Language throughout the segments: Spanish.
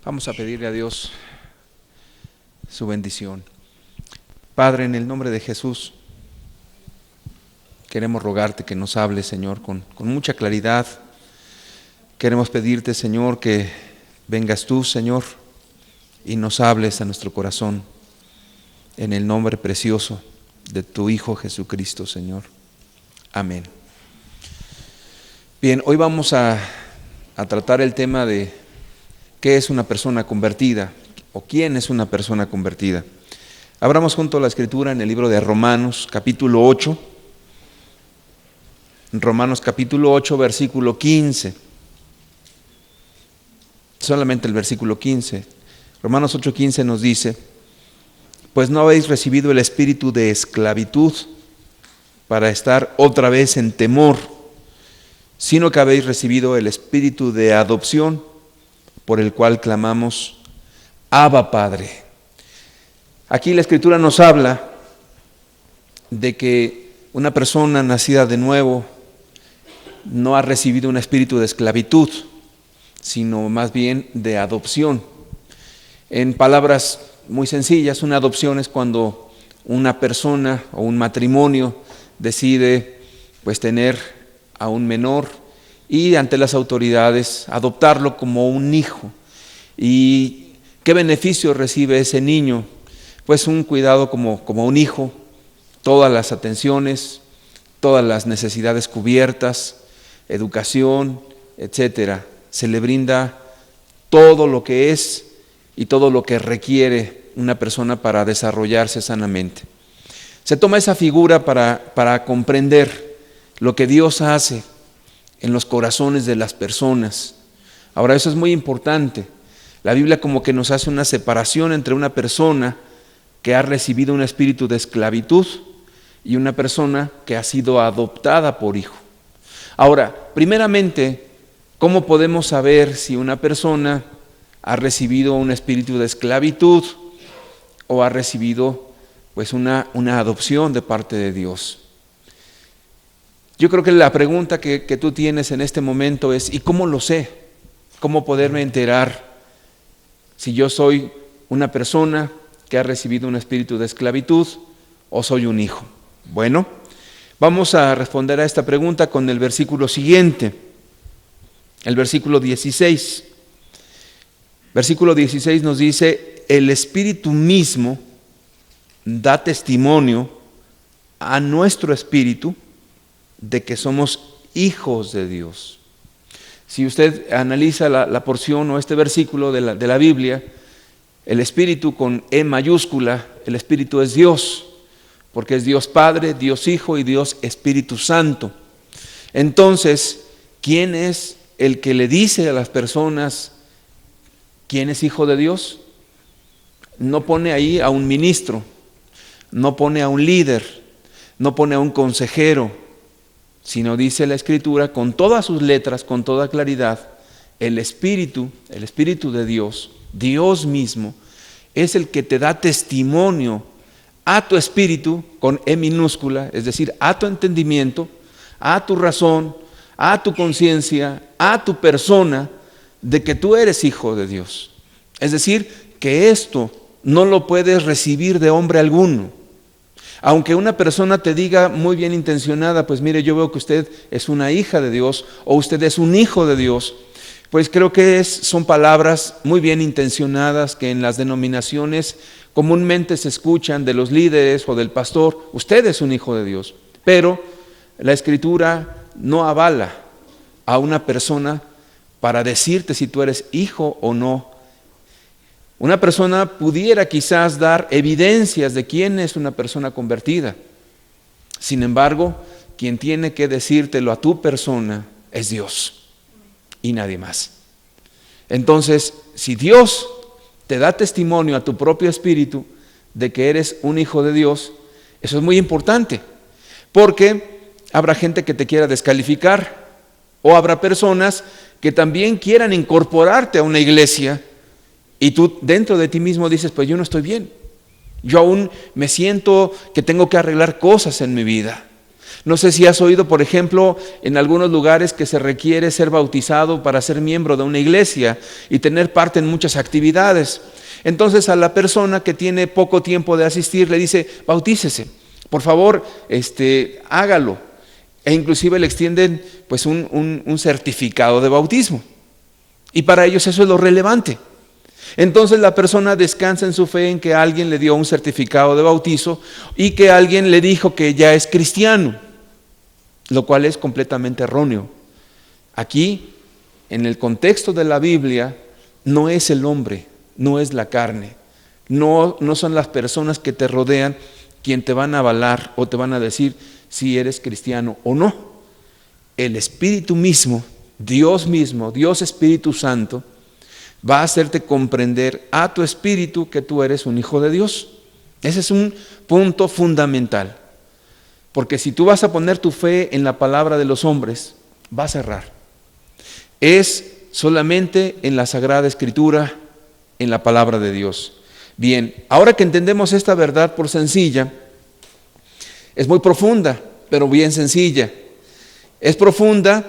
Vamos a pedirle a Dios su bendición. Padre, en el nombre de Jesús, queremos rogarte que nos hables, Señor, con mucha claridad. Queremos pedirte, Señor, que vengas tú, Señor, y nos hables a nuestro corazón, en el nombre precioso de tu Hijo Jesucristo, Señor. Amén. Bien, hoy vamos a tratar el tema de qué es una persona convertida o quién es una persona convertida. Abramos junto a la Escritura en el libro de Romanos, capítulo 8. Romanos capítulo 8, versículo 15. Solamente el versículo 15. Romanos 8:15 nos dice: pues no habéis recibido el espíritu de esclavitud para estar otra vez en temor, sino que habéis recibido el espíritu de adopción, por el cual clamamos, Abba, Padre. Aquí la Escritura nos habla de que una persona nacida de nuevo no ha recibido un espíritu de esclavitud, sino más bien de adopción. En palabras muy sencillas, una adopción es cuando una persona o un matrimonio decide tener a un menor y ante las autoridades adoptarlo como un hijo. ¿Y qué beneficio recibe ese niño? Pues un cuidado como un hijo, todas las atenciones, todas las necesidades cubiertas, educación, etcétera. Se le brinda todo lo que es y todo lo que requiere una persona para desarrollarse sanamente. Se toma esa figura para comprender lo que Dios hace en los corazones de las personas. Ahora, eso es muy importante. La Biblia como que nos hace una separación entre una persona que ha recibido un espíritu de esclavitud y una persona que ha sido adoptada por hijo. Ahora, primeramente, ¿cómo podemos saber si una persona ha recibido un espíritu de esclavitud o ha recibido una adopción de parte de Dios? Yo creo que la pregunta que tú tienes en este momento es: ¿y cómo lo sé? ¿Cómo poderme enterar si yo soy una persona que ha recibido un espíritu de esclavitud o soy un hijo? Bueno, vamos a responder a esta pregunta con el versículo siguiente, el versículo 16. Versículo 16 nos dice: el Espíritu mismo da testimonio a nuestro espíritu de que somos hijos de Dios. Si usted analiza la porción o este versículo de la Biblia, el Espíritu con E mayúscula, el Espíritu es Dios, porque es Dios Padre, Dios Hijo y Dios Espíritu Santo. Entonces, ¿quién es el que le dice a las personas quién es hijo de Dios? No pone ahí a un ministro, no pone a un líder, no pone a un consejero, sino dice la Escritura con todas sus letras, con toda claridad: el Espíritu de Dios, Dios mismo, es el que te da testimonio a tu espíritu, con E minúscula, es decir, a tu entendimiento, a tu razón, a tu conciencia, a tu persona, de que tú eres hijo de Dios. Es decir, que esto no lo puedes recibir de hombre alguno. Aunque una persona te diga muy bien intencionada: pues mire, yo veo que usted es una hija de Dios o usted es un hijo de Dios, pues creo que son palabras muy bien intencionadas que en las denominaciones comúnmente se escuchan de los líderes o del pastor: usted es un hijo de Dios. Pero la Escritura no avala a una persona para decirte si tú eres hijo o no. Una persona pudiera quizás dar evidencias de quién es una persona convertida. Sin embargo, quien tiene que decírtelo a tu persona es Dios y nadie más. Entonces, si Dios te da testimonio a tu propio espíritu de que eres un hijo de Dios, eso es muy importante, porque habrá gente que te quiera descalificar, o habrá personas que también quieran incorporarte a una iglesia y tú dentro de ti mismo dices: pues yo no estoy bien, yo aún me siento que tengo que arreglar cosas en mi vida, No sé si has oído, por ejemplo, en algunos lugares que se requiere ser bautizado para ser miembro de una iglesia y tener parte en muchas actividades. Entonces a la persona que tiene poco tiempo de asistir le dice, bautícese, por favor, hágalo. E inclusive le extienden pues un certificado de bautismo. Y para ellos eso es lo relevante. Entonces la persona descansa en su fe en que alguien le dio un certificado de bautizo y que alguien le dijo que ya es cristiano, lo cual es completamente erróneo. Aquí, en el contexto de la Biblia, no es el hombre, no es la carne, no son las personas que te rodean quien te van a avalar o te van a decir si eres cristiano o no. El Espíritu mismo, Dios Espíritu Santo, va a hacerte comprender a tu espíritu que tú eres un hijo de Dios. Ese es un punto fundamental. Porque si tú vas a poner tu fe en la palabra de los hombres, vas a errar. Es solamente en la Sagrada Escritura, en la palabra de Dios. Bien, ahora que entendemos esta verdad por sencilla, es muy profunda, pero bien sencilla. Es profunda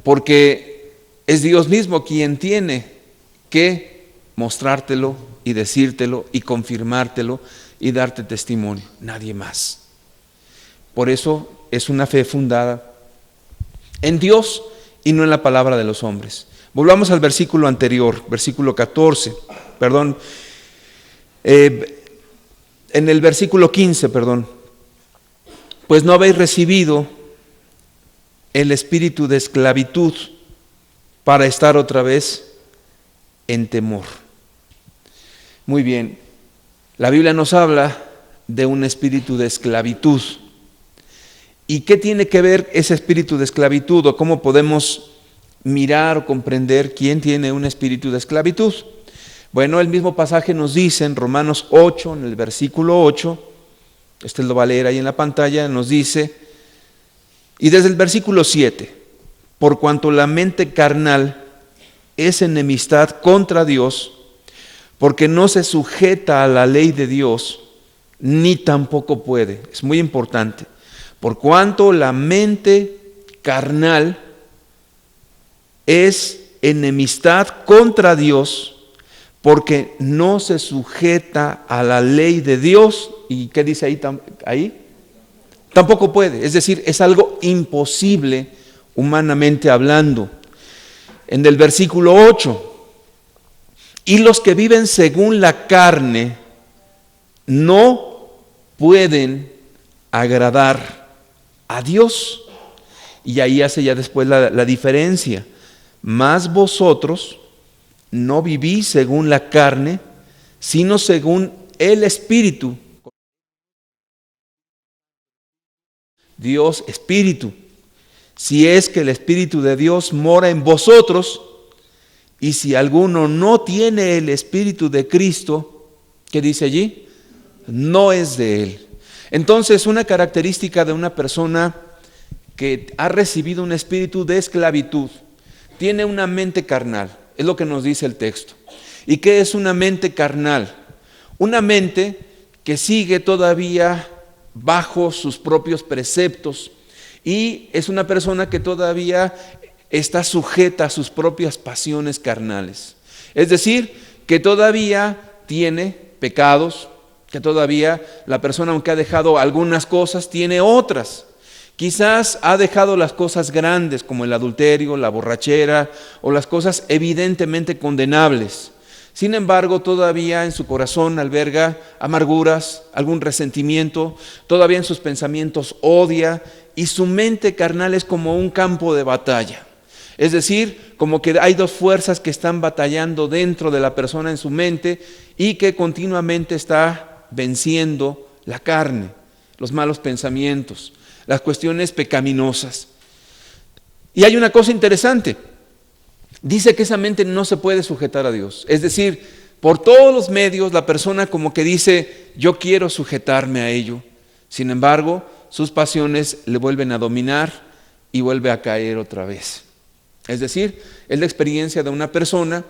porque es Dios mismo quien tiene que mostrártelo y decírtelo y confirmártelo y darte testimonio, nadie más. Por eso es una fe fundada en Dios y no en la palabra de los hombres. Volvamos al versículo anterior, versículo 14, en el versículo 15, pues no habéis recibido el espíritu de esclavitud para estar otra vez en temor. Muy bien, la Biblia nos habla de un espíritu de esclavitud. ¿Y qué tiene que ver ese espíritu de esclavitud o cómo podemos mirar o comprender quién tiene un espíritu de esclavitud? Bueno, el mismo pasaje nos dice en Romanos 8, en el versículo 8, lo va a leer ahí en la pantalla, nos dice, y desde el versículo 7, por cuanto la mente carnal es enemistad contra Dios, porque no se sujeta a la ley de Dios, ni tampoco puede. Es muy importante. Por cuanto la mente carnal es enemistad contra Dios, porque no se sujeta a la ley de Dios. ¿Y qué dice ahí? Tampoco puede. Es decir, es algo imposible humanamente hablando. En el versículo 8, y los que viven según la carne no pueden agradar a Dios. Y ahí hace ya después la diferencia. Mas vosotros no vivís según la carne, sino según el Espíritu. Dios Espíritu. Si es que el Espíritu de Dios mora en vosotros, y si alguno no tiene el Espíritu de Cristo, ¿qué dice allí? No es de Él. Entonces, una característica de una persona que ha recibido un espíritu de esclavitud, tiene una mente carnal, es lo que nos dice el texto. ¿Y qué es una mente carnal? Una mente que sigue todavía bajo sus propios preceptos, y es una persona que todavía está sujeta a sus propias pasiones carnales. Es decir, que todavía tiene pecados, que todavía la persona, aunque ha dejado algunas cosas, tiene otras. Quizás ha dejado las cosas grandes como el adulterio, la borrachera o las cosas evidentemente condenables. Sin embargo, todavía en su corazón alberga amarguras, algún resentimiento, todavía en sus pensamientos odia, y su mente carnal es como un campo de batalla. Es decir, como que hay dos fuerzas que están batallando dentro de la persona en su mente y que continuamente está venciendo la carne, los malos pensamientos, las cuestiones pecaminosas. Y hay una cosa interesante. Dice que esa mente no se puede sujetar a Dios. Es decir, por todos los medios la persona como que dice, yo quiero sujetarme a ello. Sin embargo, sus pasiones le vuelven a dominar y vuelve a caer otra vez. Es decir, es la experiencia de una persona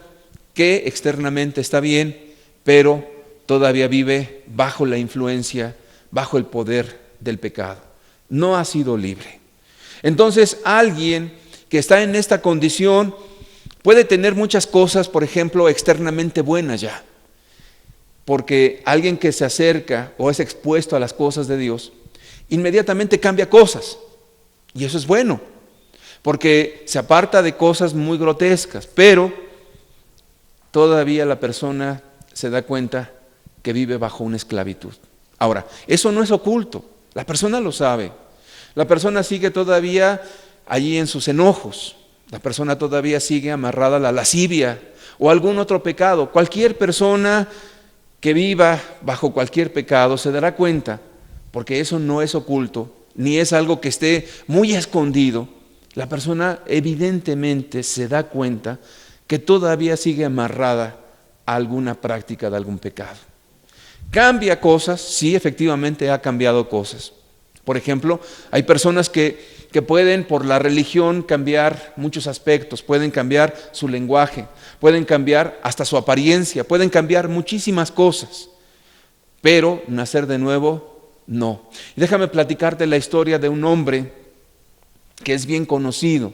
que externamente está bien, pero todavía vive bajo la influencia, bajo el poder del pecado. no ha sido libre. Entonces, alguien que está en esta condición puede tener muchas cosas, por ejemplo, externamente buenas ya. Porque alguien que se acerca o es expuesto a las cosas de Dios, inmediatamente cambia cosas. Y eso es bueno, porque se aparta de cosas muy grotescas, pero todavía la persona se da cuenta que vive bajo una esclavitud. Ahora, eso no es oculto, la persona lo sabe. La persona sigue todavía allí en sus enojos, la persona todavía sigue amarrada a la lascivia o algún otro pecado. Cualquier persona que viva bajo cualquier pecado se dará cuenta, porque eso no es oculto, ni es algo que esté muy escondido. La persona evidentemente se da cuenta que todavía sigue amarrada a alguna práctica de algún pecado. ¿Cambia cosas? Sí, efectivamente ha cambiado cosas. Por ejemplo, hay personas que pueden por la religión cambiar muchos aspectos, pueden cambiar su lenguaje, pueden cambiar hasta su apariencia, pueden cambiar muchísimas cosas, pero nacer de nuevo, no. Y déjame platicarte la historia de un hombre que es bien conocido.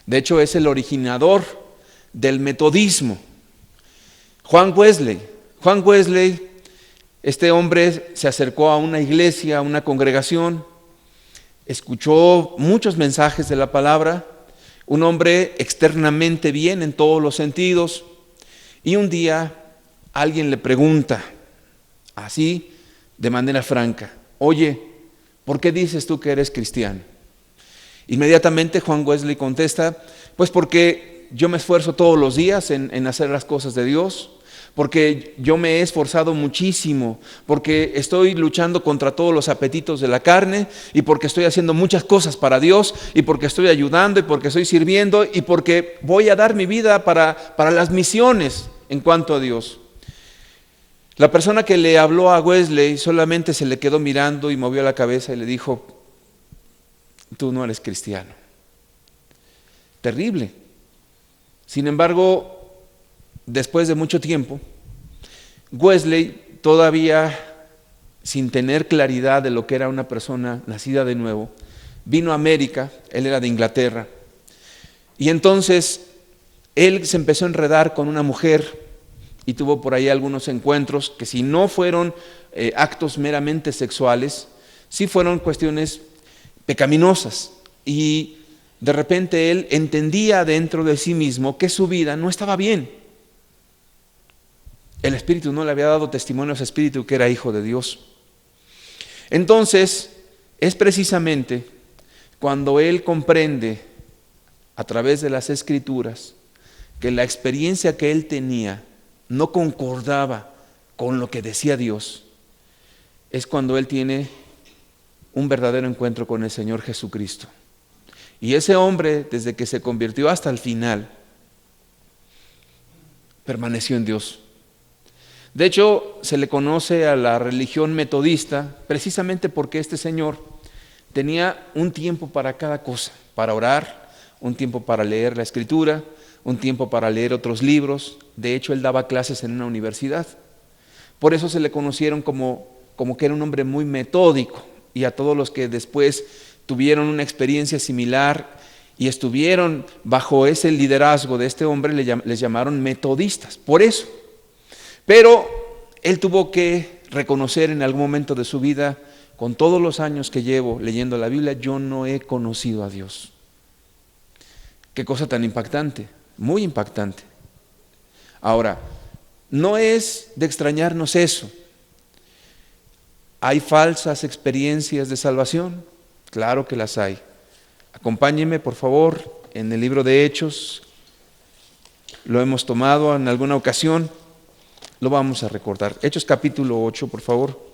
De hecho, es el originador del metodismo, Juan Wesley. Juan Wesley, este hombre se acercó a una iglesia, a una congregación, escuchó muchos mensajes de la palabra, un hombre externamente bien en todos los sentidos, y un día alguien le pregunta, así de manera franca, oye, ¿por qué dices tú que eres cristiano? Inmediatamente Juan Wesley contesta, pues porque yo me esfuerzo todos los días en hacer las cosas de Dios, porque yo me he esforzado muchísimo, porque estoy luchando contra todos los apetitos de la carne, y porque estoy haciendo muchas cosas para Dios, y porque estoy ayudando, y porque estoy sirviendo, y porque voy a dar mi vida para las misiones en cuanto a Dios. La persona que le habló a Wesley solamente se le quedó mirando y movió la cabeza y le dijo, tú no eres cristiano. Terrible. Sin embargo, después de mucho tiempo, Wesley, todavía sin tener claridad de lo que era una persona nacida de nuevo, vino a América, él era de Inglaterra, y entonces él se empezó a enredar con una mujer y tuvo por ahí algunos encuentros que, si no fueron actos meramente sexuales, sí fueron cuestiones pecaminosas, y de repente él entendía dentro de sí mismo que su vida no estaba bien. El Espíritu no le había dado testimonio a ese Espíritu que era hijo de Dios. Entonces, es precisamente cuando él comprende a través de las Escrituras que la experiencia que él tenía no concordaba con lo que decía Dios, es cuando él tiene un verdadero encuentro con el Señor Jesucristo. Y ese hombre, desde que se convirtió hasta el final, permaneció en Dios. De hecho, se le conoce a la religión metodista precisamente porque este señor tenía un tiempo para cada cosa, para orar, un tiempo para leer la Escritura, un tiempo para leer otros libros. De hecho, él daba clases en una universidad. Por eso se le conocieron como que era un hombre muy metódico, y a todos los que después tuvieron una experiencia similar y estuvieron bajo ese liderazgo de este hombre les llamaron metodistas, por eso. Pero él tuvo que reconocer en algún momento de su vida, con todos los años que llevo leyendo la Biblia, yo no he conocido a Dios. Qué cosa tan impactante, muy impactante. Ahora, no es de extrañarnos eso. ¿Hay falsas experiencias de salvación? Claro que las hay. Acompáñenme, por favor, en el libro de Hechos. Lo hemos tomado en alguna ocasión. Lo vamos a recordar. Hechos capítulo 8, por favor.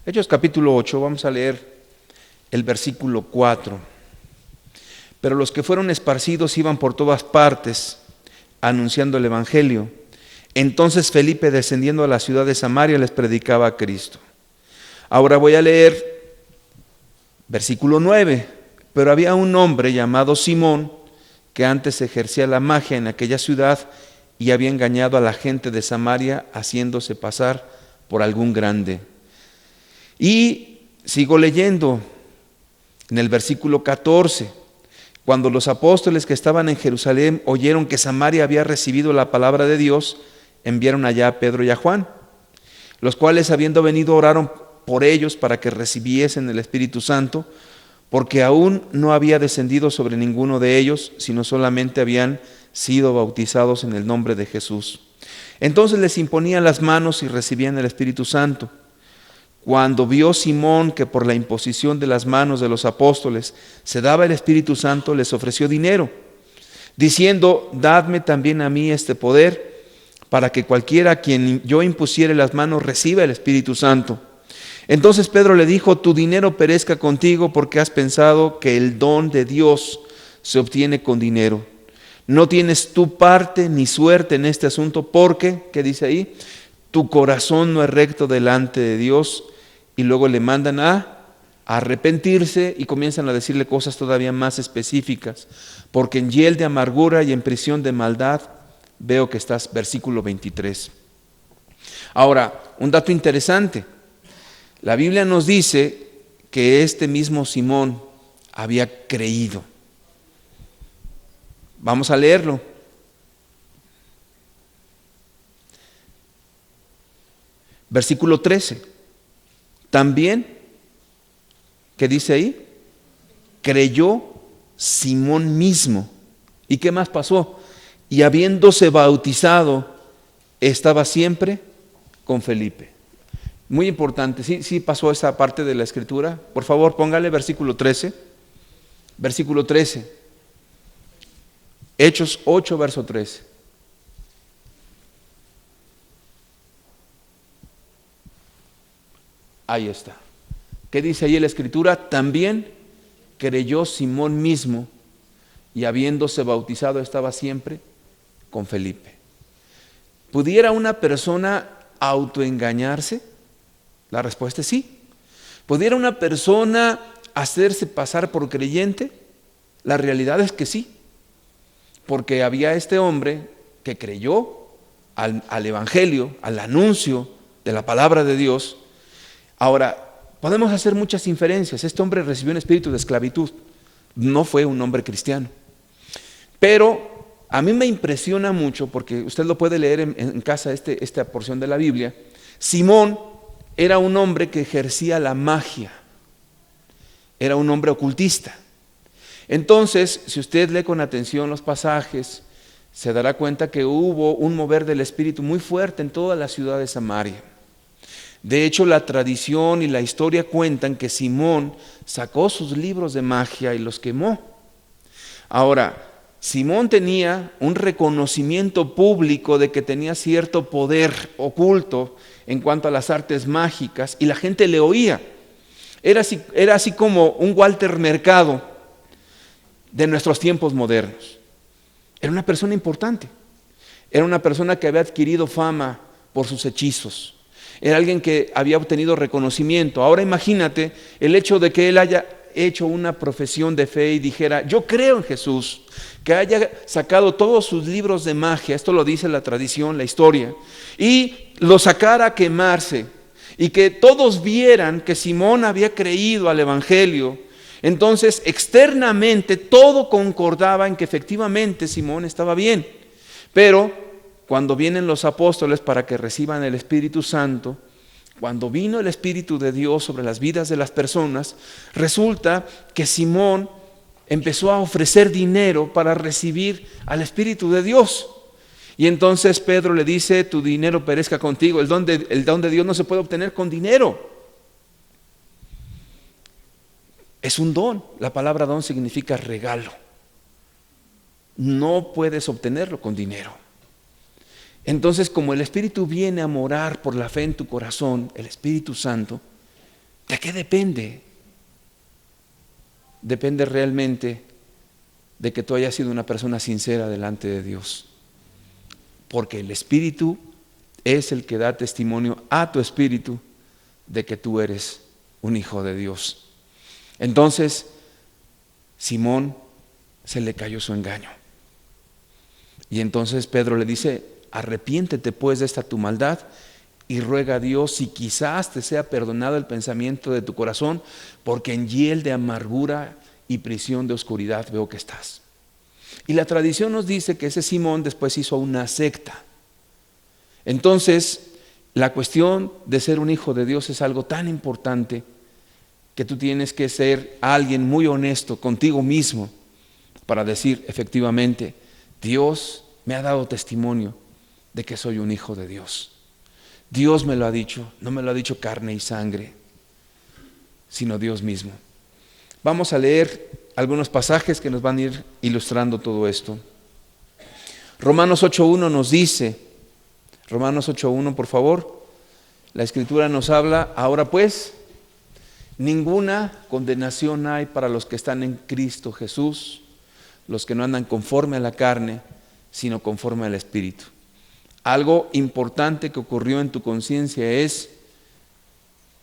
Hechos capítulo 8, vamos a leer el versículo 4. Pero los que fueron esparcidos iban por todas partes, anunciando el Evangelio. Entonces Felipe, descendiendo a la ciudad de Samaria, les predicaba a Cristo. Ahora voy a leer Versículo 9. Pero había un hombre llamado Simón que antes ejercía la magia en aquella ciudad y había engañado a la gente de Samaria haciéndose pasar por algún grande. Y sigo leyendo en el versículo 14. Cuando los apóstoles que estaban en Jerusalén oyeron que Samaria había recibido la palabra de Dios, enviaron allá a Pedro y a Juan, los cuales habiendo venido oraron por ellos para que recibiesen el Espíritu Santo, porque aún no había descendido sobre ninguno de ellos, sino solamente habían sido bautizados en el nombre de Jesús. Entonces les imponían las manos y recibían el Espíritu Santo. Cuando vio Simón que por la imposición de las manos de los apóstoles se daba el Espíritu Santo, les ofreció dinero, diciendo: dadme también a mí este poder, para que cualquiera a quien yo impusiere las manos reciba el Espíritu Santo. Entonces Pedro le dijo: tu dinero perezca contigo, porque has pensado que el don de Dios se obtiene con dinero. No tienes tu parte ni suerte en este asunto, porque, ¿qué dice ahí? Tu corazón no es recto delante de Dios. Y luego le mandan a arrepentirse y comienzan a decirle cosas todavía más específicas. Porque en hiel de amargura y en prisión de maldad veo que estás, versículo 23. Ahora, un dato interesante. La Biblia nos dice que este mismo Simón había creído. Vamos a leerlo. Versículo 13. También, ¿qué dice ahí? Creyó Simón mismo. ¿Y qué más pasó? Y habiéndose bautizado, estaba siempre con Felipe. Muy importante, ¿sí pasó esa parte de la escritura? Por favor, póngale versículo 13. Versículo 13. Hechos 8, verso 13. Ahí está. ¿Qué dice ahí la escritura? También creyó Simón mismo y habiéndose bautizado estaba siempre con Felipe. ¿Pudiera una persona autoengañarse? La respuesta es sí. ¿Pudiera una persona hacerse pasar por creyente? La realidad es que sí. Porque había este hombre que creyó al evangelio, al anuncio de la palabra de Dios. Ahora, podemos hacer muchas inferencias. Este hombre recibió un espíritu de esclavitud. No fue un hombre cristiano. Pero a mí me impresiona mucho, porque usted lo puede leer en casa, esta porción de la Biblia. Simón era un hombre que ejercía la magia. Era un hombre ocultista. Entonces, si usted lee con atención los pasajes, se dará cuenta que hubo un mover del espíritu muy fuerte en toda la ciudad de Samaria. De hecho, la tradición y la historia cuentan que Simón sacó sus libros de magia y los quemó. Ahora, Simón tenía un reconocimiento público de que tenía cierto poder oculto en cuanto a las artes mágicas y la gente le oía. Era así como un Walter Mercado de nuestros tiempos modernos. Era una persona importante. Era una persona que había adquirido fama por sus hechizos. Era alguien que había obtenido reconocimiento. Ahora imagínate el hecho de que él haya hecho una profesión de fe y dijera: yo creo en Jesús, que haya sacado todos sus libros de magia, esto lo dice la tradición, la historia, y lo sacara a quemarse, y que todos vieran que Simón había creído al evangelio. Entonces externamente todo concordaba en que efectivamente Simón estaba bien. Pero cuando vienen los apóstoles para que reciban el Espíritu Santo, cuando vino el Espíritu de Dios sobre las vidas de las personas, resulta que Simón empezó a ofrecer dinero para recibir al Espíritu de Dios. Y entonces Pedro le dice: tu dinero perezca contigo. El don de Dios no se puede obtener con dinero. Es un don. La palabra don significa regalo. No puedes obtenerlo con dinero. Entonces, como el Espíritu viene a morar por la fe en tu corazón, el Espíritu Santo, ¿de qué depende? Depende realmente de que tú hayas sido una persona sincera delante de Dios. Porque el Espíritu es el que da testimonio a tu espíritu de que tú eres un hijo de Dios. Entonces, Simón se le cayó su engaño. Y entonces Pedro le dice: arrepiéntete pues de esta tu maldad y ruega a Dios si quizás te sea perdonado el pensamiento de tu corazón, porque en hiel de amargura y prisión de oscuridad veo que estás. Y la tradición nos dice que ese Simón después hizo una secta. Entonces, la cuestión de ser un hijo de Dios es algo tan importante que tú tienes que ser alguien muy honesto contigo mismo para decir: efectivamente, Dios me ha dado testimonio de que soy un hijo de Dios. Dios me lo ha dicho, no me lo ha dicho carne y sangre, sino Dios mismo. Vamos a leer algunos pasajes que nos van a ir ilustrando todo esto. Romanos 8.1 nos dice, Romanos 8.1, por favor, la Escritura nos habla: ahora pues, ninguna condenación hay para los que están en Cristo Jesús, los que no andan conforme a la carne, sino conforme al Espíritu. Algo importante que ocurrió en tu conciencia es: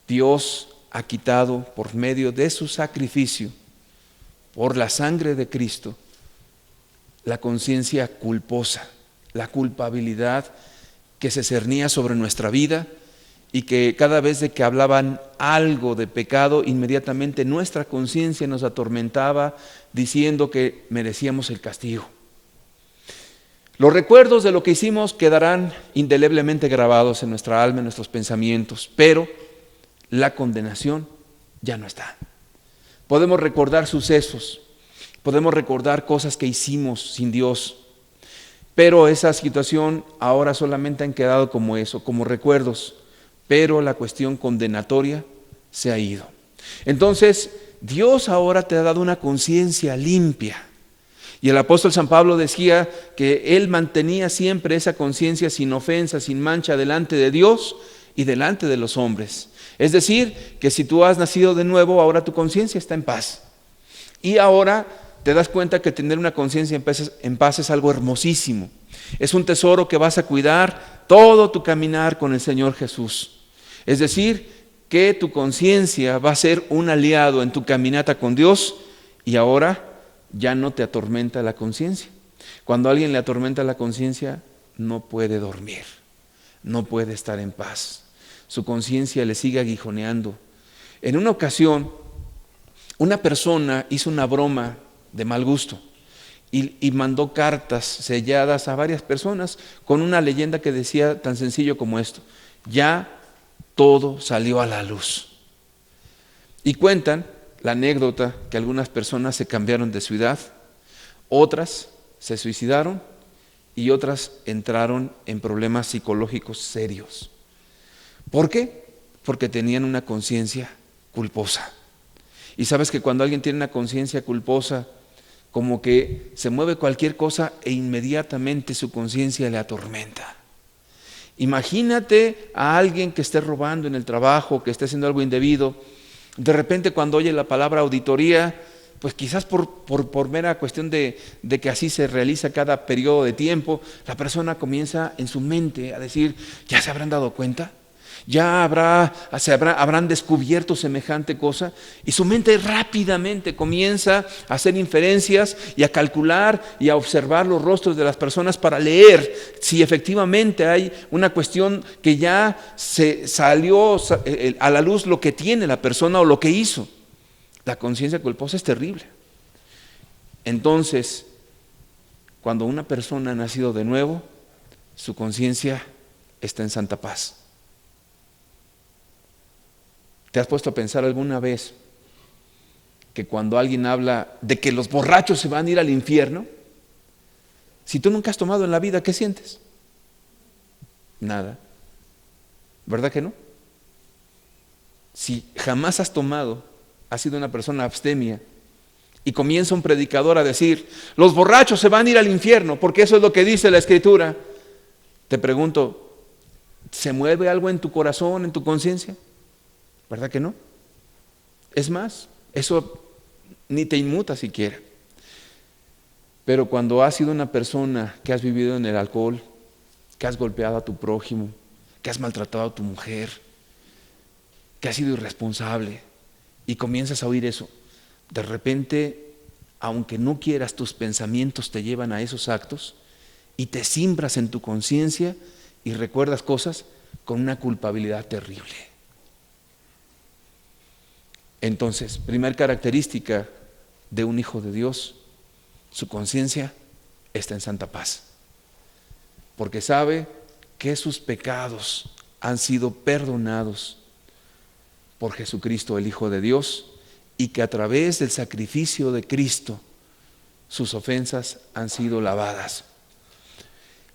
Dios ha quitado por medio de su sacrificio, por la sangre de Cristo, la conciencia culposa, la culpabilidad que se cernía sobre nuestra vida, y que cada vez de que hablaban algo de pecado, inmediatamente nuestra conciencia nos atormentaba diciendo que merecíamos el castigo. Los recuerdos de lo que hicimos quedarán indeleblemente grabados en nuestra alma, en nuestros pensamientos, pero la condenación ya no está. Podemos recordar sucesos, podemos recordar cosas que hicimos sin Dios, pero esa situación ahora solamente han quedado como eso, como recuerdos, pero la cuestión condenatoria se ha ido. Entonces, Dios ahora te ha dado una conciencia limpia. Y el apóstol San Pablo decía que él mantenía siempre esa conciencia sin ofensa, sin mancha delante de Dios y delante de los hombres. Es decir, que si tú has nacido de nuevo, ahora tu conciencia está en paz. Y ahora te das cuenta que tener una conciencia en paz es algo hermosísimo. Es un tesoro que vas a cuidar todo tu caminar con el Señor Jesús. Es decir, que tu conciencia va a ser un aliado en tu caminata con Dios, y ahora ya no te atormenta la conciencia. Cuando a alguien le atormenta la conciencia, no puede dormir, no puede estar en paz. Su conciencia le sigue aguijoneando. En una ocasión, una persona hizo una broma de mal gusto y mandó cartas selladas a varias personas con una leyenda que decía tan sencillo como esto: ya todo salió a la luz. Y cuentan la anécdota que algunas personas se cambiaron de ciudad, otras se suicidaron y otras entraron en problemas psicológicos serios. ¿Por qué? Porque tenían una conciencia culposa. Y sabes que cuando alguien tiene una conciencia culposa, como que se mueve cualquier cosa e inmediatamente su conciencia le atormenta. Imagínate a alguien que esté robando en el trabajo, que esté haciendo algo indebido. De repente, cuando oye la palabra auditoría, pues quizás por mera cuestión de que así se realiza cada periodo de tiempo, la persona comienza en su mente a decir: ¿ya se habrán dado cuenta? ¿Ya habrán descubierto semejante cosa? Y su mente rápidamente comienza a hacer inferencias y a calcular y a observar los rostros de las personas para leer si efectivamente hay una cuestión que ya se salió a la luz, lo que tiene la persona o lo que hizo. La conciencia culposa es terrible. Entonces, cuando una persona ha nacido de nuevo, su conciencia está en santa paz. ¿Te has puesto a pensar alguna vez que cuando alguien habla de que los borrachos se van a ir al infierno, si tú nunca has tomado en la vida, ¿qué sientes? Nada. ¿Verdad que no? Si jamás has tomado, has sido una persona abstemia, y comienza un predicador a decir: los borrachos se van a ir al infierno, porque eso es lo que dice la Escritura. Te pregunto, ¿se mueve algo en tu corazón, en tu conciencia? ¿Verdad que no? Es más, eso ni te inmuta siquiera. Pero cuando has sido una persona que has vivido en el alcohol, que has golpeado a tu prójimo, que has maltratado a tu mujer, que has sido irresponsable, y comienzas a oír eso: de repente, aunque no quieras, tus pensamientos te llevan a esos actos y te simbras en tu conciencia y recuerdas cosas con una culpabilidad terrible. Entonces, primera característica de un hijo de Dios, su conciencia está en santa paz, porque sabe que sus pecados han sido perdonados por Jesucristo, el Hijo de Dios, y que a través del sacrificio de Cristo sus ofensas han sido lavadas.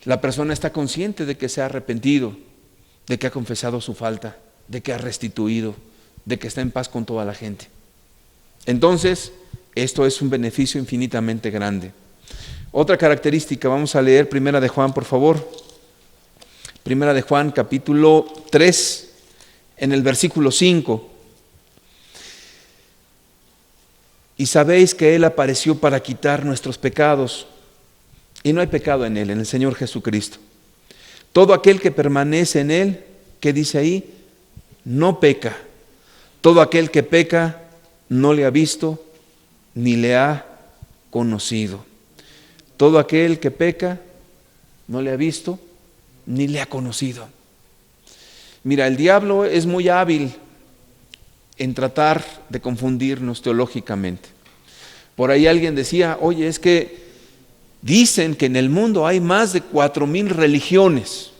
La persona está consciente de que se ha arrepentido, de que ha confesado su falta, de que ha restituido, de que está en paz con toda la gente. Entonces, esto es un beneficio infinitamente grande. Otra característica, vamos a leer Primera de Juan, por favor. Primera de Juan, capítulo 3, en el versículo 5. Y sabéis que Él apareció para quitar nuestros pecados, y no hay pecado en Él, en el Señor Jesucristo. Todo aquel que permanece en Él, ¿qué dice ahí? No peca. Todo aquel que peca no le ha visto ni le ha conocido. Todo aquel que peca no le ha visto ni le ha conocido. Mira, el diablo es muy hábil en tratar de confundirnos teológicamente. Por ahí alguien decía, oye, es que dicen que en el mundo hay más de 4,000 religiones.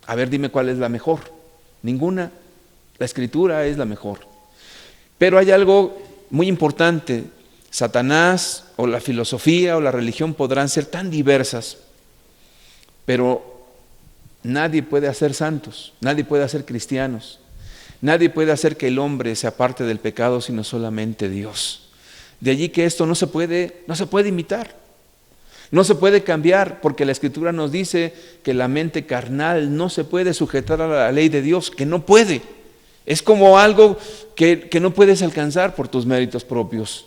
A ver, dime cuál es la mejor. Ninguna. La Escritura es la mejor. Pero hay algo muy importante. Satanás o la filosofía o la religión podrán ser tan diversas, pero nadie puede hacer santos, nadie puede hacer cristianos, nadie puede hacer que el hombre se aparte del pecado sino solamente Dios. De allí que esto no se puede imitar, no se puede cambiar, porque la Escritura nos dice que la mente carnal no se puede sujetar a la ley de Dios, que no puede. Es como algo que no puedes alcanzar por tus méritos propios.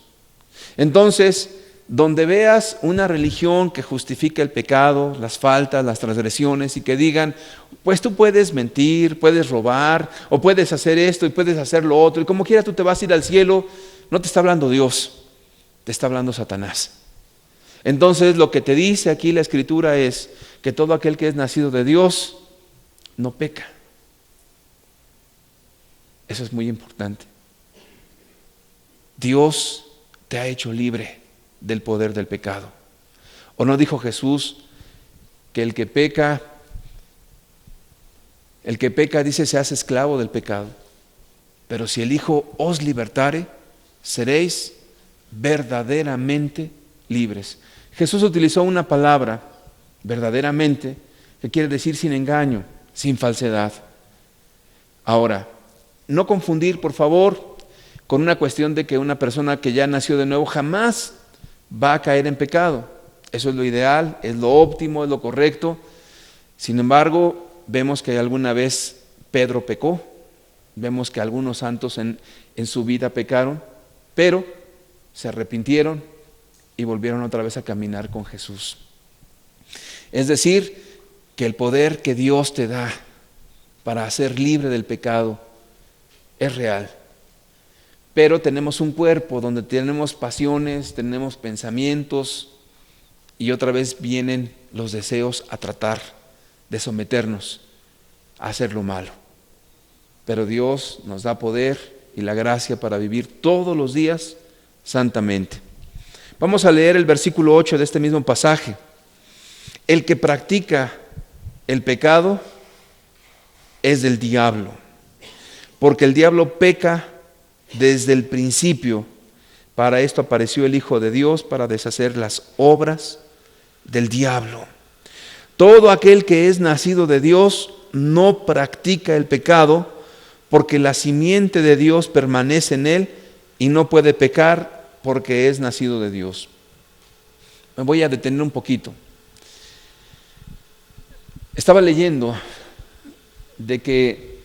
Entonces, donde veas una religión que justifica el pecado, las faltas, las transgresiones y que digan, pues tú puedes mentir, puedes robar, o puedes hacer esto y puedes hacer lo otro, y como quiera tú te vas a ir al cielo, no te está hablando Dios, te está hablando Satanás. Entonces, lo que te dice aquí la Escritura es que todo aquel que es nacido de Dios no peca. Eso es muy importante. Dios te ha hecho libre del poder del pecado. ¿O no dijo Jesús que el que peca dice se hace esclavo del pecado? Pero si el Hijo os libertare, seréis verdaderamente libres. Jesús utilizó una palabra, verdaderamente, que quiere decir sin engaño, sin falsedad. Ahora, no confundir, por favor, con una cuestión de que una persona que ya nació de nuevo jamás va a caer en pecado. Eso es lo ideal, es lo óptimo, es lo correcto. Sin embargo, vemos que alguna vez Pedro pecó, vemos que algunos santos en su vida pecaron, pero se arrepintieron y volvieron otra vez a caminar con Jesús. Es decir, que el poder que Dios te da para ser libre del pecado es real. Pero tenemos un cuerpo donde tenemos pasiones, tenemos pensamientos y otra vez vienen los deseos a tratar de someternos a hacer lo malo. Pero Dios nos da poder y la gracia para vivir todos los días santamente. Vamos a leer el versículo 8 de este mismo pasaje. El que practica el pecado es del diablo, porque el diablo peca desde el principio. Para esto apareció el Hijo de Dios, para deshacer las obras del diablo. Todo aquel que es nacido de Dios no practica el pecado, porque la simiente de Dios permanece en él y no puede pecar porque es nacido de Dios. Me voy a detener un poquito. Estaba leyendo de que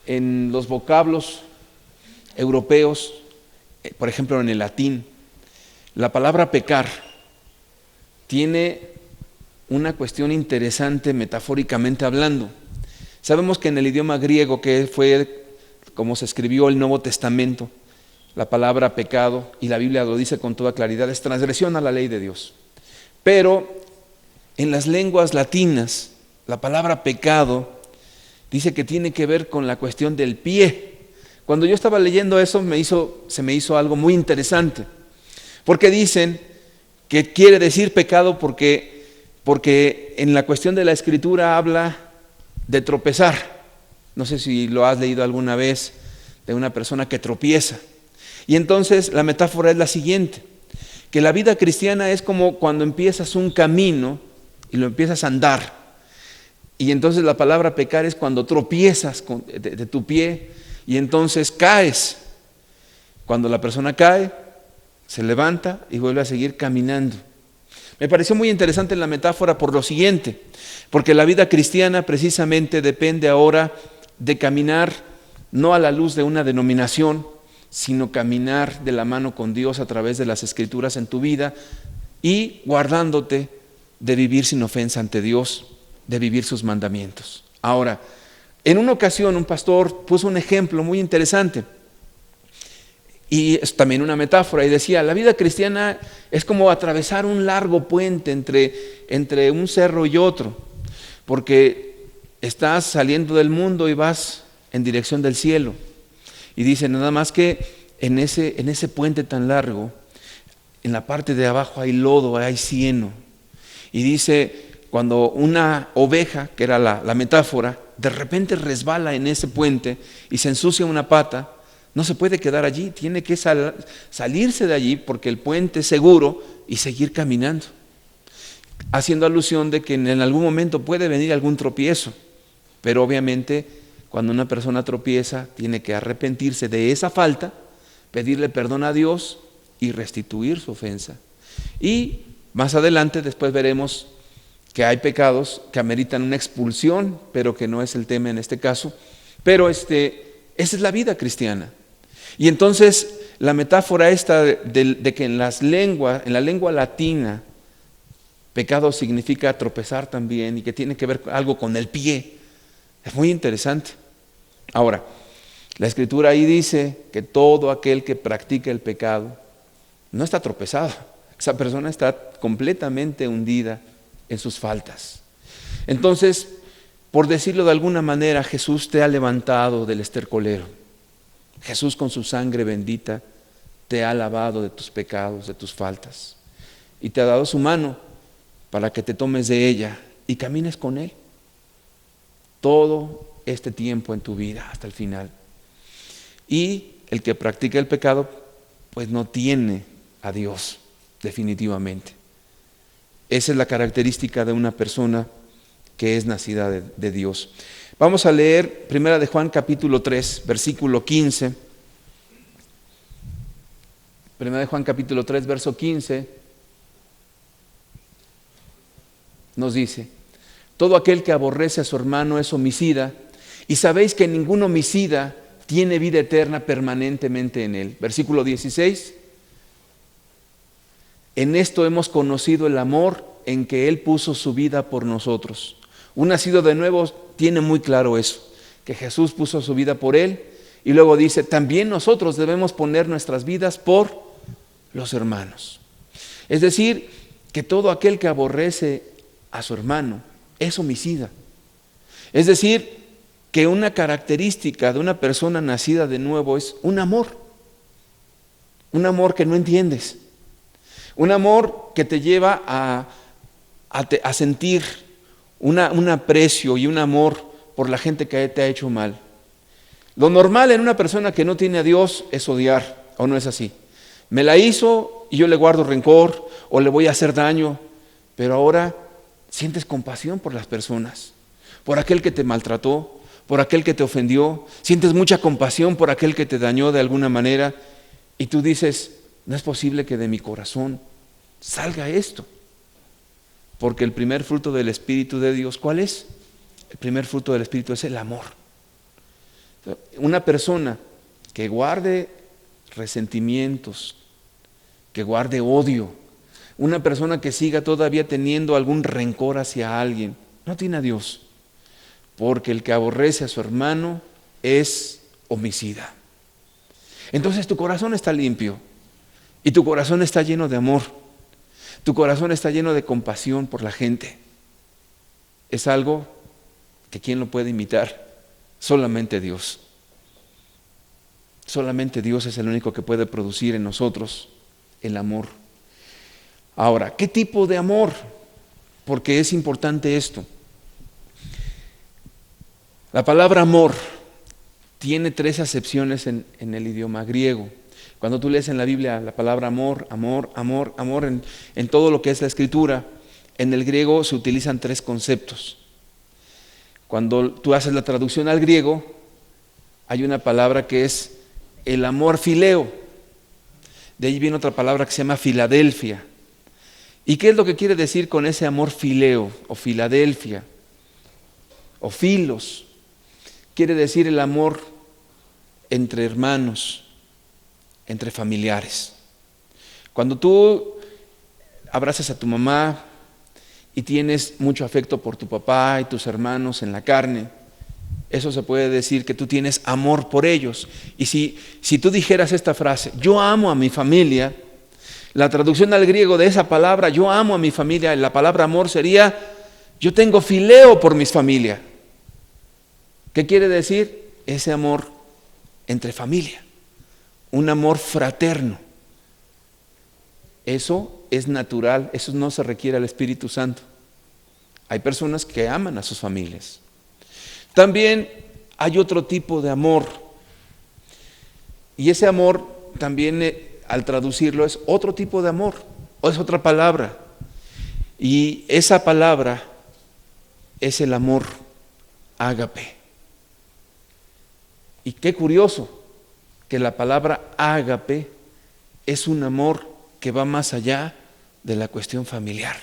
en los vocablos europeos, por ejemplo en el latín, la palabra pecar tiene una cuestión interesante metafóricamente hablando. Sabemos que en el idioma griego, que fue como se escribió el Nuevo Testamento, La palabra pecado, y la Biblia lo dice con toda claridad, es transgresión a la ley de Dios. Pero en las lenguas latinas, la palabra pecado dice que tiene que ver con la cuestión del pie. Cuando yo estaba leyendo eso, se me hizo algo muy interesante. Porque dicen que quiere decir pecado porque en la cuestión de la Escritura habla de tropezar. No sé si lo has leído alguna vez de una persona que tropieza. Y entonces la metáfora es la siguiente, que la vida cristiana es como cuando empiezas un camino y lo empiezas a andar. Y entonces la palabra pecar es cuando tropiezas de tu pie y entonces caes. Cuando la persona cae, se levanta y vuelve a seguir caminando. Me pareció muy interesante la metáfora por lo siguiente, porque la vida cristiana precisamente depende ahora de caminar no a la luz de una denominación, sino caminar de la mano con Dios a través de las Escrituras en tu vida y guardándote de vivir sin ofensa ante Dios, de vivir sus mandamientos. Ahora, en una ocasión un pastor puso un ejemplo muy interesante y es también una metáfora y decía, la vida cristiana es como atravesar un largo puente entre un cerro y otro, porque estás saliendo del mundo y vas en dirección del cielo. Y dice, nada más que en ese puente tan largo, en la parte de abajo hay lodo, hay cieno. Y dice, cuando una oveja, que era la metáfora, de repente resbala en ese puente y se ensucia una pata, no se puede quedar allí, tiene que salirse de allí porque el puente es seguro y seguir caminando. Haciendo alusión de que en algún momento puede venir algún tropiezo, pero obviamente cuando una persona tropieza tiene que arrepentirse de esa falta, pedirle perdón a Dios y restituir su ofensa. Y más adelante después veremos que hay pecados que ameritan una expulsión, pero que no es el tema en este caso. Pero esa es la vida cristiana. Y entonces la metáfora esta de que en la lengua latina, pecado significa tropezar también y que tiene que ver algo con el pie, es muy interesante. Ahora, la Escritura ahí dice que todo aquel que practica el pecado no está tropezado. Esa persona está completamente hundida en sus faltas. Entonces, por decirlo de alguna manera, Jesús te ha levantado del estercolero. Jesús con su sangre bendita te ha lavado de tus pecados, de tus faltas. Y te ha dado su mano para que te tomes de ella y camines con Él todo este tiempo en tu vida hasta el final. Y el que practica el pecado pues no tiene a Dios definitivamente. Esa es la característica de una persona que es nacida de Dios. Vamos a leer 1 de Juan capítulo 3 versículo 15. 1 de Juan capítulo 3 verso 15 nos dice: todo aquel que aborrece a su hermano es homicida, y sabéis que ningún homicida tiene vida eterna permanentemente en él. Versículo 16. En esto hemos conocido el amor en que Él puso su vida por nosotros. Un nacido de nuevo tiene muy claro eso, que Jesús puso su vida por Él, y luego dice, también nosotros debemos poner nuestras vidas por los hermanos. Es decir, que todo aquel que aborrece a su hermano es homicida. Es decir, que una característica de una persona nacida de nuevo es un amor que no entiendes, un amor que te lleva a sentir un aprecio y un amor por la gente que te ha hecho mal. Lo normal en una persona que no tiene a Dios es odiar, ¿o no es así? Me la hizo y yo le guardo rencor o le voy a hacer daño, pero ahora sientes compasión por las personas, por aquel que te maltrató, por aquel que te ofendió, sientes mucha compasión por aquel que te dañó de alguna manera y tú dices, no es posible que de mi corazón salga esto, porque el primer fruto del Espíritu de Dios, ¿cuál es? El primer fruto del Espíritu es el amor. Una persona que guarde resentimientos, que guarde odio, una persona que siga todavía teniendo algún rencor hacia alguien, no tiene a Dios, porque el que aborrece a su hermano es homicida. Entonces tu corazón está limpio y tu corazón está lleno de amor. Tu corazón está lleno de compasión por la gente. Es algo que ¿quién lo puede imitar? Solamente Dios. Solamente Dios es el único que puede producir en nosotros el amor. Ahora, ¿qué tipo de amor? Porque es importante esto. La palabra amor tiene 3 acepciones en el idioma griego. Cuando tú lees en la Biblia la palabra amor, amor, amor, amor, en todo lo que es la escritura, en el griego se utilizan 3 conceptos. Cuando tú haces la traducción al griego, hay una palabra que es el amor fileo. De ahí viene otra palabra que se llama Filadelfia. ¿Y qué es lo que quiere decir con ese amor fileo o Filadelfia o filos? Quiere decir el amor entre hermanos, entre familiares. Cuando tú abrazas a tu mamá y tienes mucho afecto por tu papá y tus hermanos en la carne, eso se puede decir que tú tienes amor por ellos. Y si tú dijeras esta frase, yo amo a mi familia, la traducción al griego de esa palabra, yo amo a mi familia, la palabra amor sería, yo tengo fileo por mis familia. ¿Qué quiere decir? Ese amor entre familia, un amor fraterno. Eso es natural, eso no se requiere al Espíritu Santo. Hay personas que aman a sus familias. También hay otro tipo de amor. Y ese amor también, al traducirlo, es otro tipo de amor, o es otra palabra. Y esa palabra es el amor ágape. Y qué curioso que la palabra ágape es un amor que va más allá de la cuestión familiar.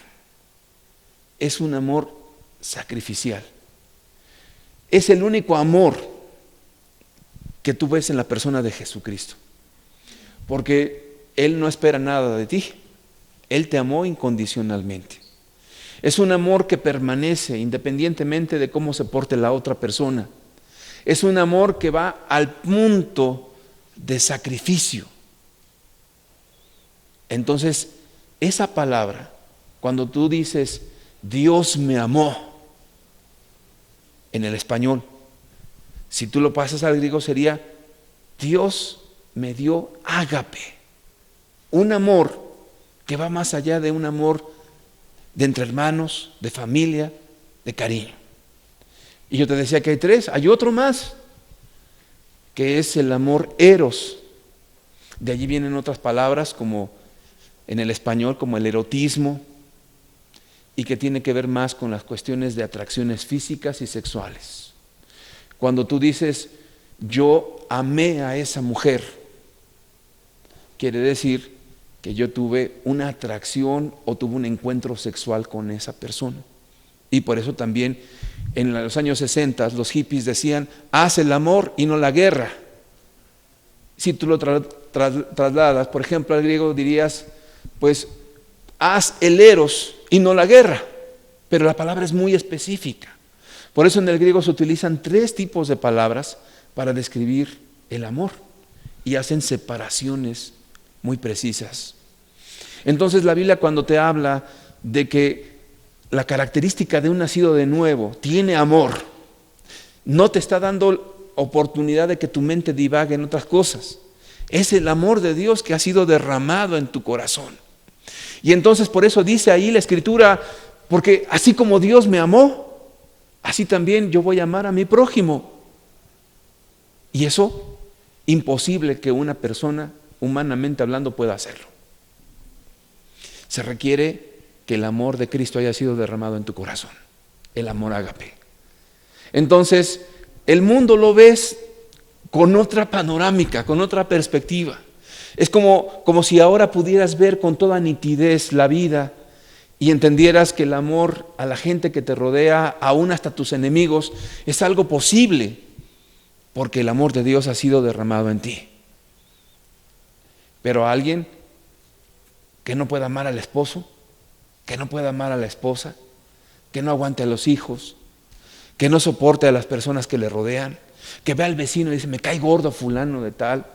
Es un amor sacrificial. Es el único amor que tú ves en la persona de Jesucristo. Porque Él no espera nada de ti. Él te amó incondicionalmente. Es un amor que permanece independientemente de cómo se porte la otra persona. Es un amor que va al punto de sacrificio. Entonces, esa palabra, cuando tú dices, Dios me amó, en el español, si tú lo pasas al griego sería, Dios me dio ágape, un amor que va más allá de un amor de entre hermanos, de familia, de cariño. Y yo te decía que hay 3, hay otro más, que es el amor eros. De allí vienen otras palabras como en el español, como el erotismo, y que tiene que ver más con las cuestiones de atracciones físicas y sexuales. Cuando tú dices, yo amé a esa mujer, quiere decir que yo tuve una atracción o tuve un encuentro sexual con esa persona. Y por eso también en los años 60 los hippies decían, haz el amor y no la guerra. Si tú lo trasladas, por ejemplo, al griego dirías, pues haz el eros y no la guerra. Pero la palabra es muy específica. Por eso en el griego se utilizan 3 tipos de palabras para describir el amor y hacen separaciones muy precisas. Entonces la Biblia, cuando te habla de que la característica de un nacido de nuevo tiene amor, no te está dando oportunidad de que tu mente divague en otras cosas. Es el amor de Dios que ha sido derramado en tu corazón. Y entonces por eso dice ahí la Escritura, porque así como Dios me amó, así también yo voy a amar a mi prójimo. Y eso, imposible que una persona, humanamente hablando, pueda hacerlo. Se requiere que el amor de Cristo haya sido derramado en tu corazón, el amor ágape. Entonces, el mundo lo ves con otra panorámica, con otra perspectiva. Es como si ahora pudieras ver con toda nitidez la vida y entendieras que el amor a la gente que te rodea, aún hasta tus enemigos, es algo posible, porque el amor de Dios ha sido derramado en ti. Pero a alguien que no pueda amar al esposo, que no pueda amar a la esposa, que no aguante a los hijos, que no soporte a las personas que le rodean, que vea al vecino y dice, me cae gordo fulano de tal,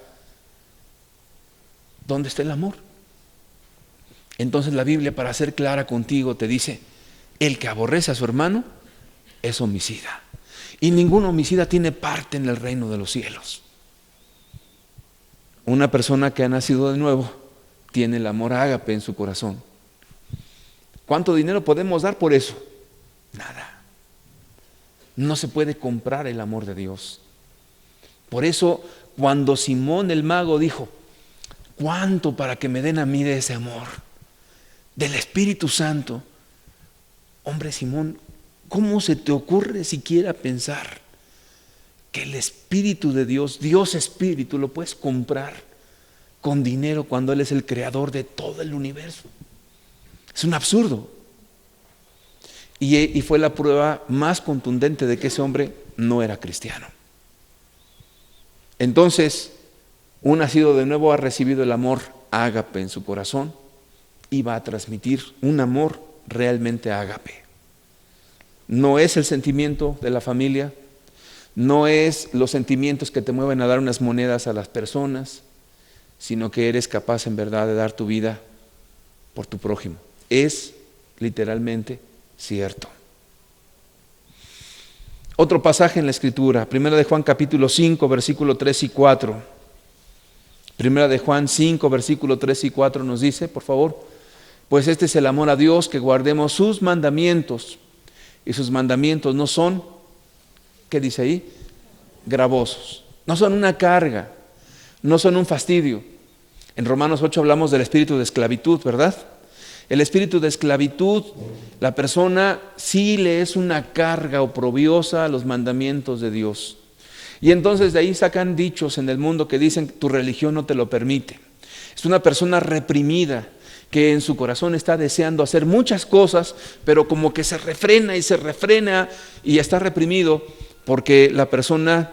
¿Dónde está el amor? Entonces la Biblia, para ser clara contigo, te dice, el que aborrece a su hermano es homicida. Y ningún homicida tiene parte en el reino de los cielos. Una persona que ha nacido de nuevo tiene el amor ágape en su corazón. ¿Cuánto dinero podemos dar por eso? Nada. No se puede comprar el amor de Dios. Por eso, cuando Simón el mago dijo, ¿cuánto para que me den a mí de ese amor? Del Espíritu Santo. Hombre, Simón, ¿cómo se te ocurre siquiera pensar que el Espíritu de Dios, Dios Espíritu, lo puedes comprar con dinero cuando Él es el creador de todo el universo? Es un absurdo. Y fue la prueba más contundente de que ese hombre no era cristiano. Entonces, un nacido de nuevo ha recibido el amor ágape en su corazón y va a transmitir un amor realmente ágape. No es el sentimiento de la familia, no es los sentimientos que te mueven a dar unas monedas a las personas, sino que eres capaz en verdad de dar tu vida por tu prójimo. Es literalmente cierto. Otro pasaje en la Escritura, 1 de Juan capítulo 5, versículo 3 y 4. 1 de Juan 5, versículo 3 y 4 nos dice, por favor, pues este es el amor a Dios, que guardemos sus mandamientos. Y sus mandamientos no son, ¿qué dice ahí? Gravosos. No son una carga, no son un fastidio. En Romanos 8 hablamos del espíritu de esclavitud, ¿verdad? El espíritu de esclavitud, la persona sí le es una carga oprobiosa a los mandamientos de Dios. Y entonces de ahí sacan dichos en el mundo que dicen tu religión no te lo permite. Es una persona reprimida que en su corazón está deseando hacer muchas cosas, pero como que se refrena y está reprimido porque la persona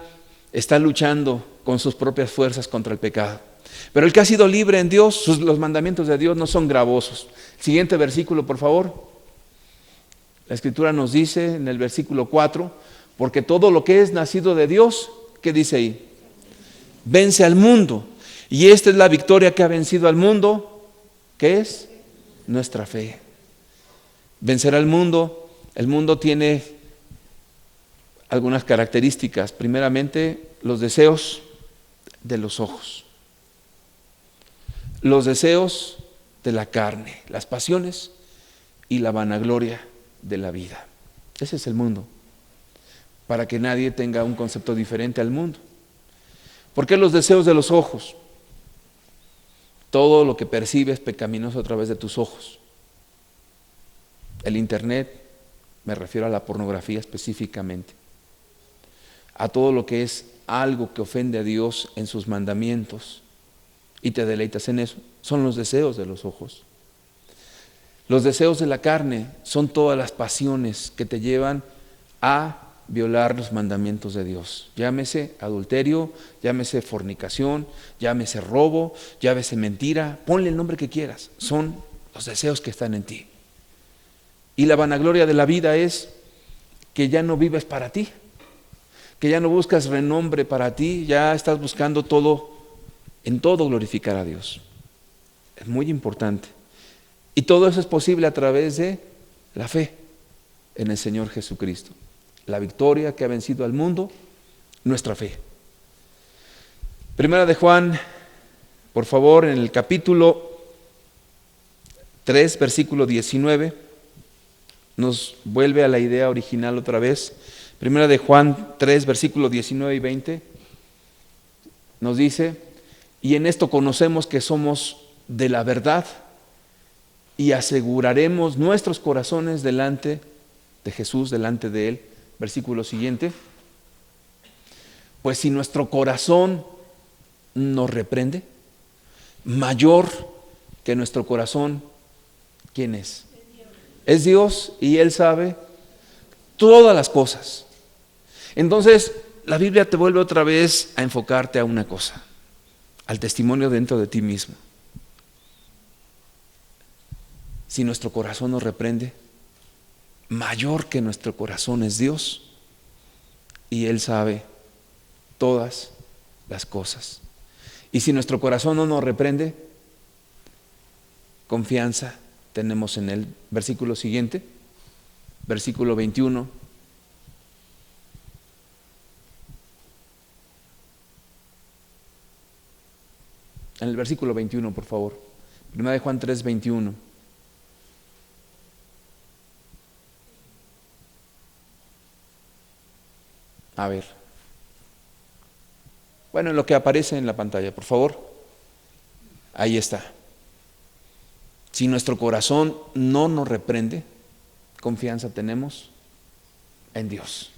está luchando con sus propias fuerzas contra el pecado. Pero el que ha sido libre en Dios, los mandamientos de Dios no son gravosos. Siguiente versículo, por favor. La Escritura nos dice en el versículo 4, porque todo lo que es nacido de Dios, ¿qué dice ahí? Vence al mundo. Y esta es la victoria que ha vencido al mundo, ¿qué es? Nuestra fe. Vencer al mundo. El mundo tiene algunas características. Primeramente, los deseos de los ojos. Los deseos de la carne, las pasiones y la vanagloria de la vida. Ese es el mundo. Para que nadie tenga un concepto diferente al mundo. ¿Por qué los deseos de los ojos? Todo lo que percibes pecaminoso a través de tus ojos. El internet, me refiero a la pornografía específicamente. A todo lo que es algo que ofende a Dios en sus mandamientos y te deleitas en eso, son los deseos de los ojos. Los deseos de la carne son todas las pasiones que te llevan a violar los mandamientos de Dios. Llámese adulterio, llámese fornicación, llámese robo, llámese mentira, ponle el nombre que quieras. Son los deseos que están en ti. Y la vanagloria de la vida es que ya no vives para ti, que ya no buscas renombre para ti, ya estás buscando en todo glorificar a Dios. Es muy importante. Y todo eso es posible a través de la fe en el Señor Jesucristo. La victoria que ha vencido al mundo, nuestra fe. Primera de Juan, por favor, en el capítulo 3, versículo 19, nos vuelve a la idea original otra vez. Primera de Juan 3, versículo 19 y 20, nos dice, y en esto conocemos que somos de la verdad y aseguraremos nuestros corazones delante de Jesús, delante de Él. Versículo siguiente. Pues si nuestro corazón nos reprende, mayor que nuestro corazón, ¿quién es? Es Dios y Él sabe todas las cosas. Entonces, la Biblia te vuelve otra vez a enfocarte a una cosa, al testimonio dentro de ti mismo. Si nuestro corazón nos reprende, mayor que nuestro corazón es Dios y Él sabe todas las cosas. Y si nuestro corazón no nos reprende, confianza tenemos en Él? Versículo siguiente, versículo 21. En el versículo 21, por favor. Primera de Juan 3, 21. A ver. Bueno, en lo que aparece en la pantalla, por favor. Ahí está. Si nuestro corazón no nos reprende, confianza tenemos en Dios.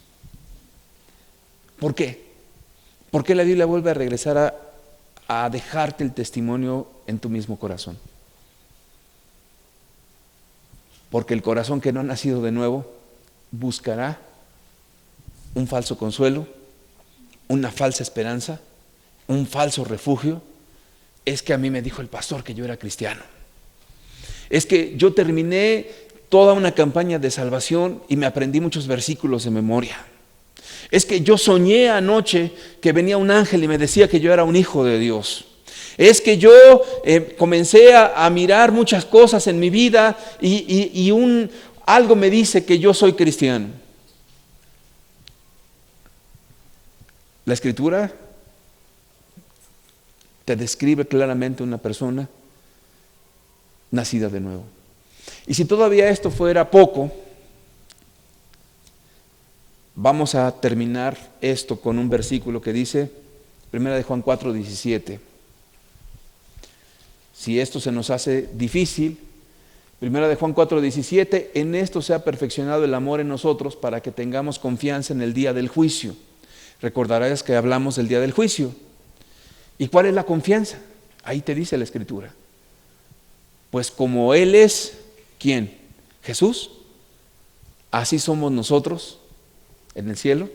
¿Por qué? ¿Por qué la Biblia vuelve a regresar a dejarte el testimonio en tu mismo corazón? Porque el corazón que no ha nacido de nuevo buscará un falso consuelo, una falsa esperanza, un falso refugio. Es que a mí me dijo el pastor que yo era cristiano. Es que yo terminé toda una campaña de salvación y me aprendí muchos versículos de memoria. Es que yo soñé anoche que venía un ángel y me decía que yo era un hijo de Dios. Es que yo comencé a mirar muchas cosas en mi vida y algo me dice que yo soy cristiano. La Escritura te describe claramente una persona nacida de nuevo. Y si todavía esto fuera poco, vamos a terminar esto con un versículo que dice, 1 de Juan 4, 17. Si esto se nos hace difícil, 1 de Juan 4, 17, en esto se ha perfeccionado el amor en nosotros para que tengamos confianza en el día del juicio. Recordarás que hablamos del día del juicio. ¿Y cuál es la confianza? Ahí te dice la Escritura. Pues como Él es, ¿quién? Jesús. Así somos nosotros en el cielo,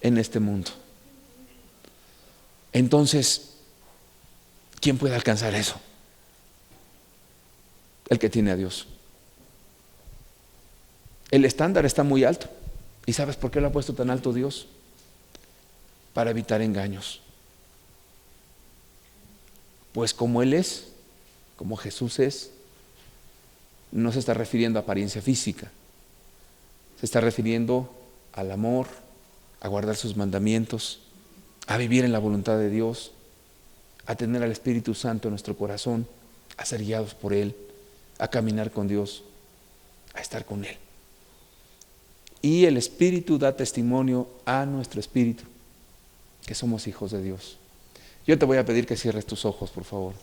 en este mundo. Entonces, ¿quién puede alcanzar eso? El que tiene a Dios. El estándar está muy alto. ¿Y sabes por qué lo ha puesto tan alto Dios? Para evitar engaños. Pues como Él es, como Jesús es, no se está refiriendo a apariencia física, se está refiriendo al amor, a guardar sus mandamientos, a vivir en la voluntad de Dios, a tener al Espíritu Santo en nuestro corazón, a ser guiados por Él, a caminar con Dios, a estar con Él. Y el Espíritu da testimonio a nuestro espíritu que somos hijos de Dios. Yo te voy a pedir que cierres tus ojos, por favor.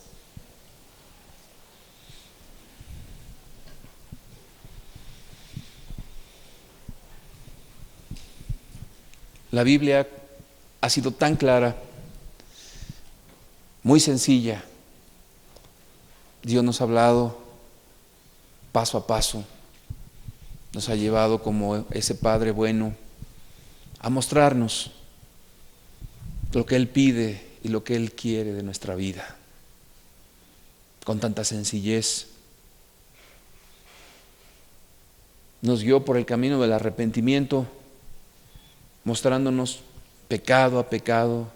La Biblia ha sido tan clara, muy sencilla. Dios nos ha hablado paso a paso, nos ha llevado como ese Padre bueno a mostrarnos lo que Él pide y lo que Él quiere de nuestra vida, con tanta sencillez. Nos guió por el camino del arrepentimiento, mostrándonos pecado a pecado,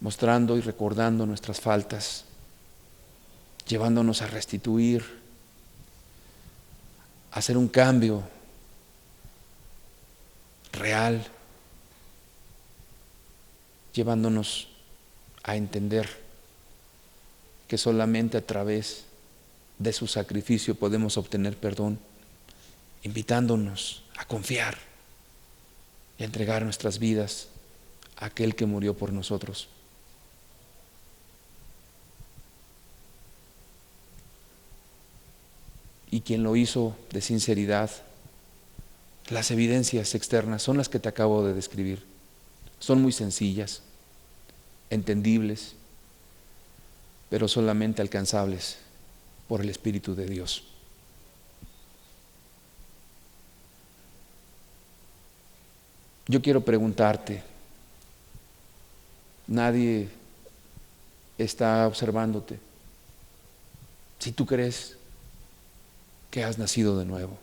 mostrando y recordando nuestras faltas, llevándonos a restituir, a hacer un cambio real, llevándonos a entender que solamente a través de su sacrificio podemos obtener perdón, invitándonos a confiar y a entregar nuestras vidas a aquel que murió por nosotros. Y quien lo hizo de sinceridad. Las evidencias externas son las que te acabo de describir. Son muy sencillas, entendibles, pero solamente alcanzables por el Espíritu de Dios. Yo quiero preguntarte, nadie está observándote. Si tú crees que has nacido de nuevo,